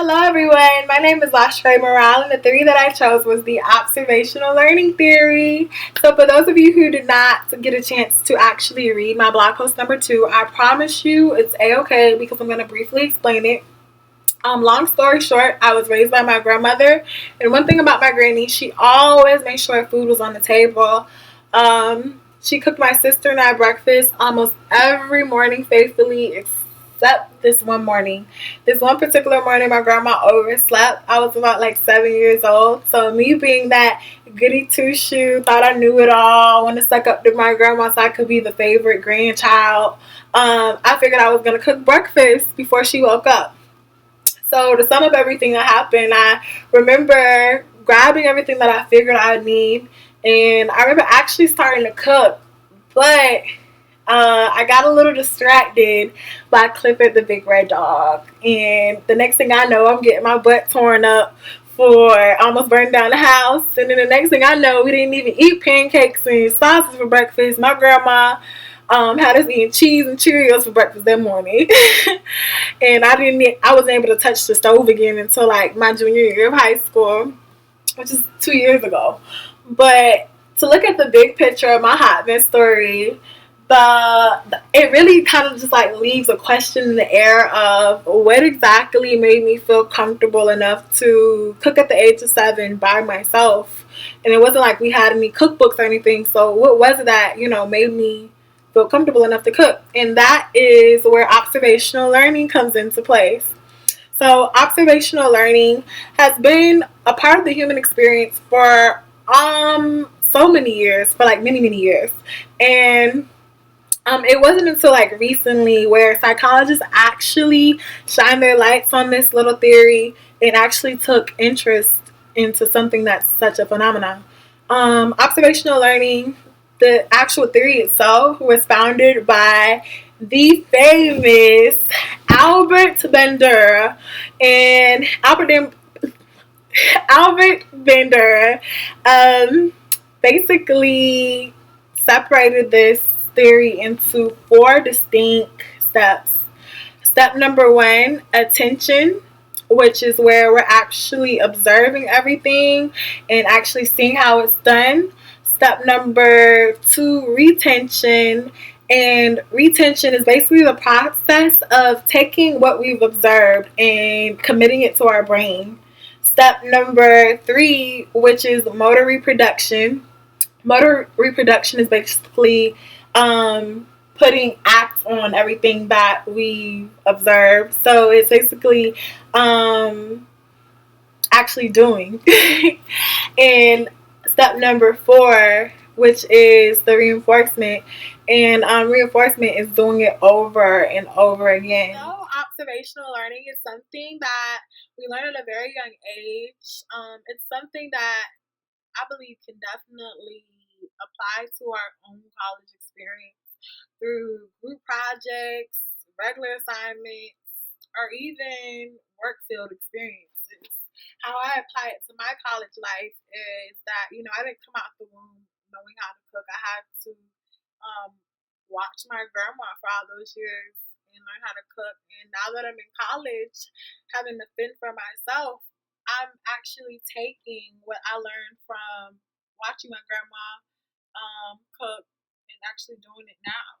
Hello everyone, my name is Lashray Morale and the theory that I chose was the observational learning theory. So for those of you who did not get a chance to actually read my blog post number 2, I promise you it's a-okay because I'm going to briefly explain it. Long story short, I was raised by my grandmother, and one thing about my granny, she always made sure food was on the table. She cooked my sister and I breakfast almost every morning faithfully, except this one morning. This one particular morning, my grandma overslept. I was about like 7 years old, so me being that goody two shoe, thought I knew it all, want to suck up to my grandma so I could be the favorite grandchild. I figured I was gonna cook breakfast before she woke up. So to sum up everything that happened, I remember grabbing everything that I figured I'd need, and I remember actually starting to cook, but I got a little distracted by Clifford the Big Red Dog, and the next thing I know, I'm getting my butt torn up for almost burning down the house, and then the next thing I know, we didn't even eat pancakes and sausage for breakfast. My grandma had us eating cheese and Cheerios for breakfast that morning. And I wasn't able to touch the stove again until like my junior year of high school, which is 2 years ago. But to look at the big picture of my hot mess story, it really kind of just like leaves a question in the air of what exactly made me feel comfortable enough to cook at the age of 7 by myself. And it wasn't like we had any cookbooks or anything. So what was it that made me feel comfortable enough to cook? And that is where observational learning comes into place. So observational learning has been a part of the human experience for so many years, for like many years. And it wasn't until like recently where psychologists actually shine their lights on this little theory and actually took interest into something that's such a phenomenon. Observational learning, the actual theory itself, was founded by the famous Albert Bandura. And Albert Bandura basically separated this theory into 4 distinct steps. Step number 1, attention, which is where we're actually observing everything and actually seeing how it's done. Step number 2, retention. And retention is basically the process of taking what we've observed and committing it to our brain. Step number 3, which is motor reproduction. Motor reproduction is basically putting acts on everything that we observe. So it's basically actually doing. And step number 4, which is the reinforcement. And reinforcement is doing it over and over again. So observational learning is something that we learn at a very young age. It's something that I believe can definitely apply to our own college experience through group projects, regular assignments, or even work field experiences. How I apply it to my college life is that, I didn't come out the womb knowing how to cook. I had to um, watch my grandma for all those years and learn how to cook. And now that I'm in college, having to fend for myself, I'm actually taking what I learned from watching my grandma cook and actually doing it now.